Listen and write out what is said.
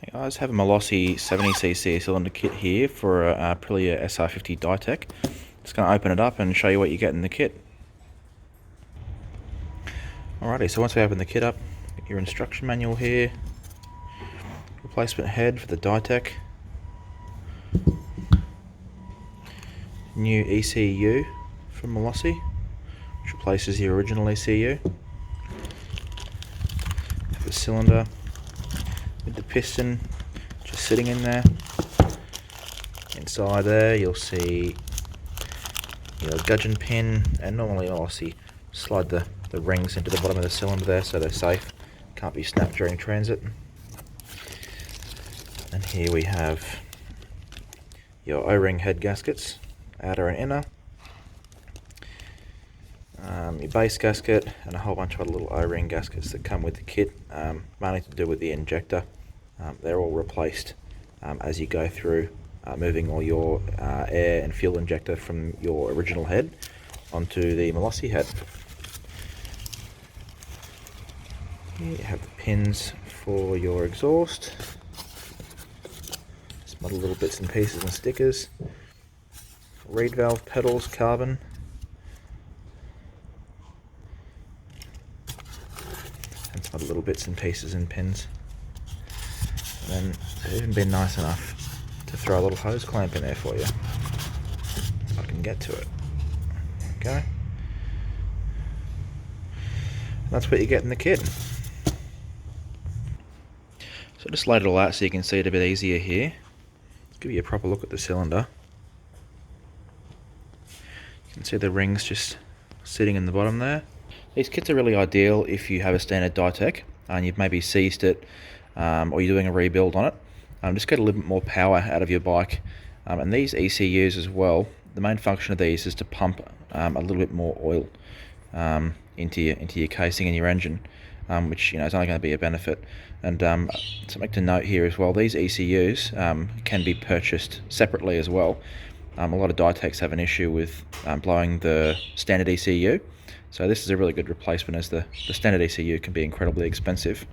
Hey guys, have a Malossi 70cc cylinder kit here for a Aprilia SR50 Ditech. Just going to open it up and show you what you get in the kit. Alrighty, so once we open the kit up, get your instruction manual here, replacement head for the Ditech, new ECU from Malossi, which replaces the original ECU, have the cylinder with the piston just sitting in there. Inside there you'll see your gudgeon pin, and normally Malossi slide the rings into the bottom of the cylinder there so they're safe, can't be snapped during transit. And here we have your O-ring head gaskets, outer and inner, your base gasket, and a whole bunch of other little O-ring gaskets that come with the kit, mainly to do with the injector. They're all replaced as you go through, moving all your air and fuel injector from your original head onto the Malossi head. Here you have the pins for your exhaust, some other little bits and pieces and stickers, reed valve pedals, carbon, and some other little bits and pieces and pins. And then they've even been nice enough to throw a little hose clamp in there for you, if I can get to it. There we go. And that's what you get in the kit. So I just laid it all out so you can see it a bit easier here. Let's give you a proper look at the cylinder. You can see the rings just sitting in the bottom there. These kits are really ideal if you have a standard Ditech and you've maybe seized it, or you're doing a rebuild on it. Just get a little bit more power out of your bike. And these ECUs as well, the main function of these is to pump a little bit more oil into your casing and your engine, which is only going to be a benefit. And something to note here as well, these ECUs can be purchased separately as well. A lot of Ditechs have an issue with blowing the standard ECU, so this is a really good replacement, as the standard ECU can be incredibly expensive.